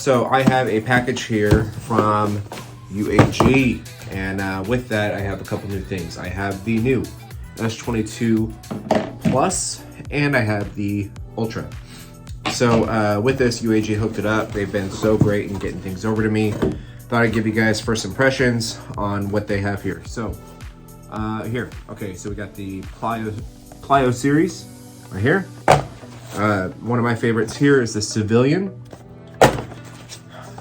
So I have a package here from UAG, and with that I have a couple new things. I have the new S22 Plus, and I have the Ultra. So with this, UAG hooked it up. They've been so great in getting things over to me. Thought I'd give you guys first impressions on what they have here. So here, okay, so we got the Plyo series right here. One of my favorites here is the Civilian.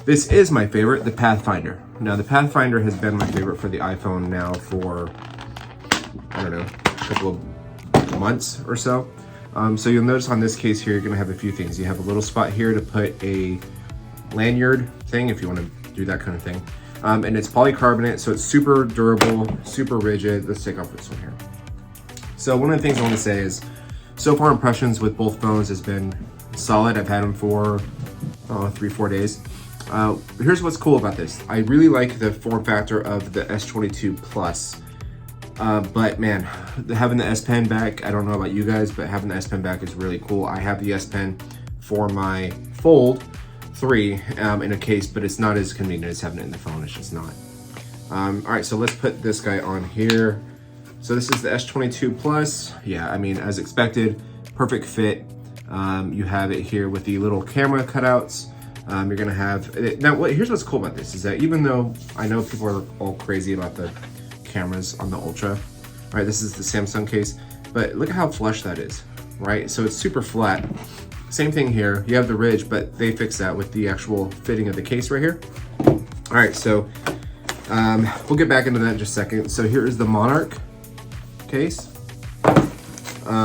This is my favorite, the Pathfinder. Now the Pathfinder has been my favorite for the iPhone now for, I don't know, a couple of months or so. So you'll notice on this case here, you're gonna have a few things. You have a little spot here to put a lanyard thing if you wanna do that kind of thing. And it's polycarbonate, so it's super durable, super rigid. Let's take off this one here. So one of the things I wanna say is, so far impressions with both phones has been solid. I've had them for 3-4 days. Here's what's cool about this. I really like the form factor of the S22 Plus. But man, having the S Pen back, I don't know about you guys, but having the S Pen back is really cool. I have the S Pen for my Fold 3 in a case, but it's not as convenient as having it in the phone. It's just not. All right, so let's put this guy on here. So this is the S22 Plus. Yeah, I mean, as expected, perfect fit. You have it here with the little camera cutouts. You're gonna have it. Now, here's what's cool about this is that even though I know people are all crazy about the cameras on the Ultra, right? This is the Samsung case, but look at how flush that is, right? So it's super flat. Same thing here. You have the ridge, but they fix that with the actual fitting of the case right here. All right, so we'll get back into that in just a second. So here is the Monarch case.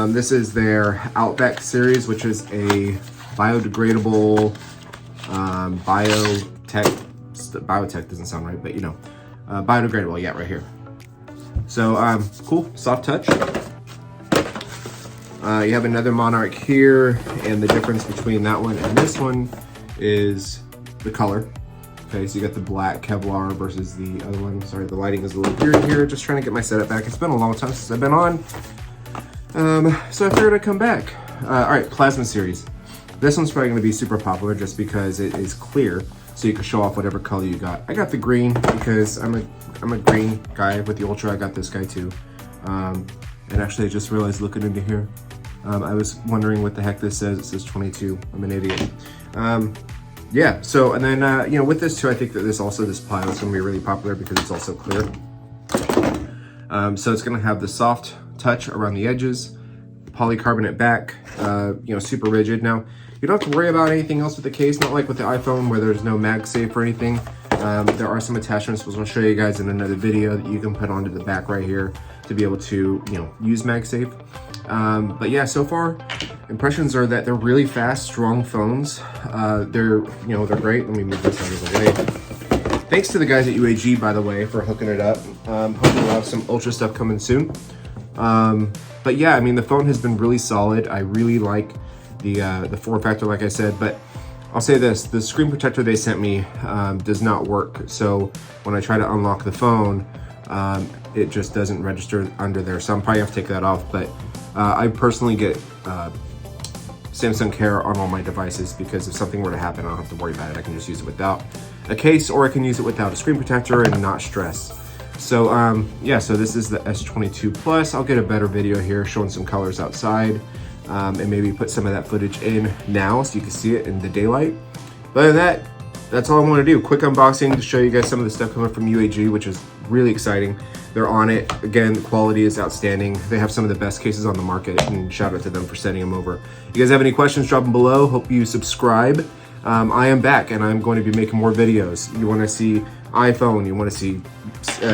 This is their Outback series, which is a biodegradable biotech doesn't sound right, but you know, biodegradable, yeah, right here. So cool, soft touch. You have another Monarch here, and the difference between that one and this one is the color. Okay, so you got the black Kevlar versus the other one. Sorry, the lighting is a little weird here. Just trying to get my setup back. It's been a long time since I've been on, so I figured I'd come back. All right, Plasma series. This one's probably gonna be super popular just because it is clear, so you can show off whatever color you got. I got the green because I'm a green guy. With the Ultra, I got this guy too. And actually I just realized looking into here, I was wondering what the heck this says. It says 22, I'm an idiot. Yeah, so, and then, you know, with this too, I think that this Plyo is gonna be really popular because it's also clear. So it's gonna have the soft touch around the edges, polycarbonate back, you know, super rigid. Now, you don't have to worry about anything else with the case, not like with the iPhone where there's no MagSafe or anything. There are some attachments, which I'll show you guys in another video, that you can put onto the back right here to be able to, you know, use MagSafe. But yeah, so far, impressions are that they're really fast, strong phones. They're great. Let me move this out of the way. Thanks to the guys at UAG, by the way, for hooking it up. Hopefully we'll have some Ultra stuff coming soon. But yeah, I mean, the phone has been really solid. I really like the form factor, like I said, but I'll say this, the screen protector they sent me does not work. So when I try to unlock the phone, it just doesn't register under there. So I'm probably have to take that off, but I personally get Samsung Care on all my devices because if something were to happen, I don't have to worry about it. I can just use it without a case, or I can use it without a screen protector and not stress. So yeah, so this is the S22 Plus. I'll get a better video here showing some colors outside, and maybe put some of that footage in now so you can see it in the daylight. But other than that, that's all I want to do. Quick unboxing to show you guys some of the stuff coming from UAG, which is really exciting. They're on it. Again, the quality is outstanding. They have some of the best cases on the market, and shout out to them for sending them over. You guys have any questions, drop them below. Hope you subscribe. I am back, and I'm going to be making more videos. You want to see iPhone, you want to see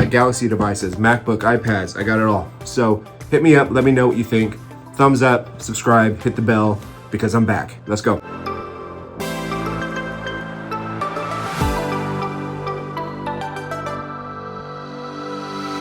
Galaxy devices, MacBook, iPads, I got it all. So hit me up, let me know what you think. Thumbs up, subscribe, hit the bell, because I'm back. Let's go.